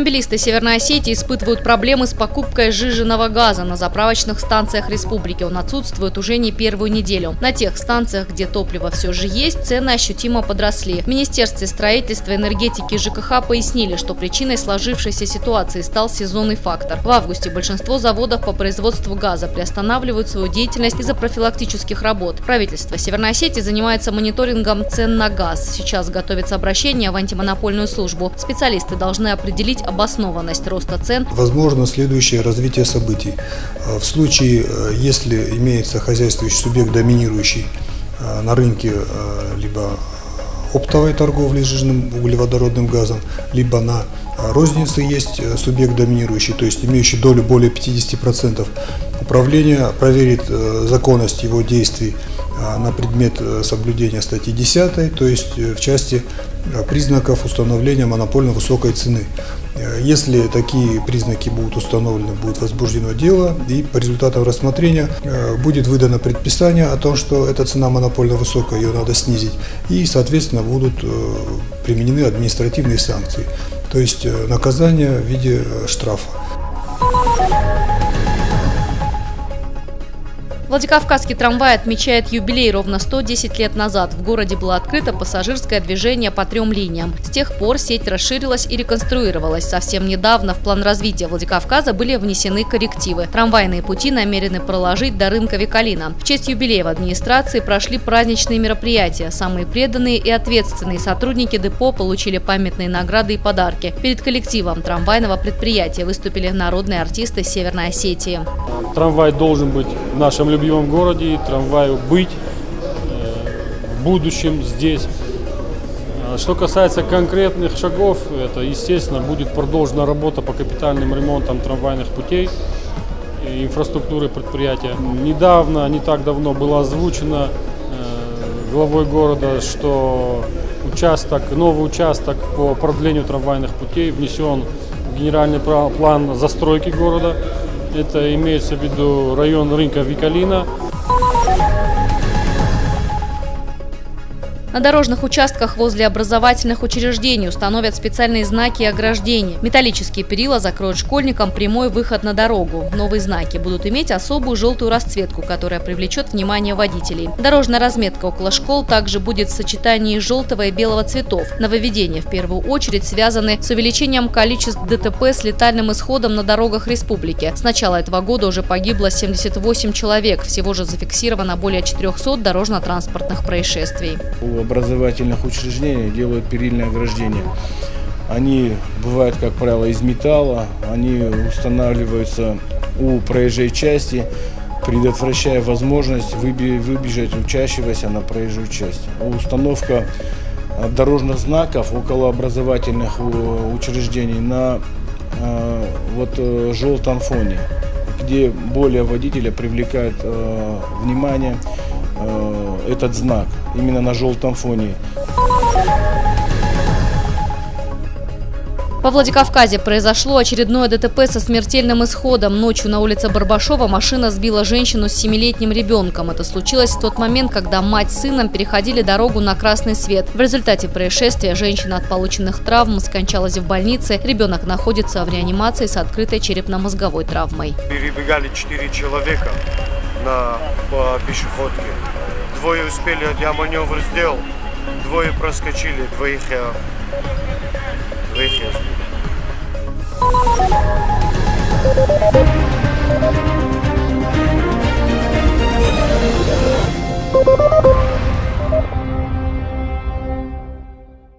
Автомобилисты Северной Осетии испытывают проблемы с покупкой сжиженного газа на заправочных станциях республики. Он отсутствует уже не первую неделю. На тех станциях, где топливо все же есть, цены ощутимо подросли. В Министерстве строительства, энергетики и ЖКХ пояснили, что причиной сложившейся ситуации стал сезонный фактор. В августе большинство заводов по производству газа приостанавливают свою деятельность из-за профилактических работ. Правительство Северной Осетии занимается мониторингом цен на газ. Сейчас готовится обращение в антимонопольную службу. Специалисты должны определить обоснованность роста цен. Возможно следующее развитие событий. В случае, если имеется хозяйствующий субъект доминирующий на рынке либо оптовой торговли сжиженным углеводородным газом, либо на рознице есть субъект доминирующий, то есть имеющий долю более 50%, управление проверит законность его действий на предмет соблюдения статьи 10, то есть в части признаков установления монопольно высокой цены. Если такие признаки будут установлены, будет возбуждено дело, и по результатам рассмотрения будет выдано предписание о том, что эта цена монопольно высокая, ее надо снизить, и, соответственно, будут применены административные санкции, то есть наказание в виде штрафа. Владикавказский трамвай отмечает юбилей. Ровно 110 лет назад в городе было открыто пассажирское движение по 3 линиям. С тех пор сеть расширилась и реконструировалась. Совсем недавно в план развития Владикавказа были внесены коррективы. Трамвайные пути намерены проложить до рынка Викалина. В честь юбилея в администрации прошли праздничные мероприятия. Самые преданные и ответственные сотрудники депо получили памятные награды и подарки. Перед коллективом трамвайного предприятия выступили народные артисты Северной Осетии. Трамвай должен быть в нашем любимом городе, трамваю быть в будущем здесь. Что касается конкретных шагов, это, естественно, будет продолжена работа по капитальным ремонтам трамвайных путей и инфраструктуры предприятия. Недавно, не так давно было озвучено главой города, что новый участок по продлению трамвайных путей внесен в генеральный план застройки города. Это имеется в виду район рынка Викалина. На дорожных участках возле образовательных учреждений установят специальные знаки и ограждения. Металлические перила закроют школьникам прямой выход на дорогу. Новые знаки будут иметь особую желтую расцветку, которая привлечет внимание водителей. Дорожная разметка около школ также будет в сочетании желтого и белого цветов. Нововведения в первую очередь связаны с увеличением количества ДТП с летальным исходом на дорогах республики. С начала этого года уже погибло 78 человек. Всего же зафиксировано более 400 дорожно-транспортных происшествий. У образовательных учреждений делают перильные ограждения. Они бывают, как правило, из металла, они устанавливаются у проезжей части, предотвращая возможность выбежать учащегося на проезжую часть. Установка дорожных знаков около образовательных учреждений на желтом фоне, где более водителя привлекает внимание этот знак именно на желтом фоне. Во Владикавказе произошло очередное ДТП со смертельным исходом. Ночью на улице Барбашова машина сбила женщину с 7-летним ребенком. Это случилось в тот момент, когда мать с сыном переходили дорогу на красный свет. В результате происшествия женщина от полученных травм скончалась в больнице. Ребенок находится в реанимации с открытой черепно-мозговой травмой. Перебегали 4 человека по пешеходке. Двое успели, я маневр сделал, двое проскочили, двоих я сбил.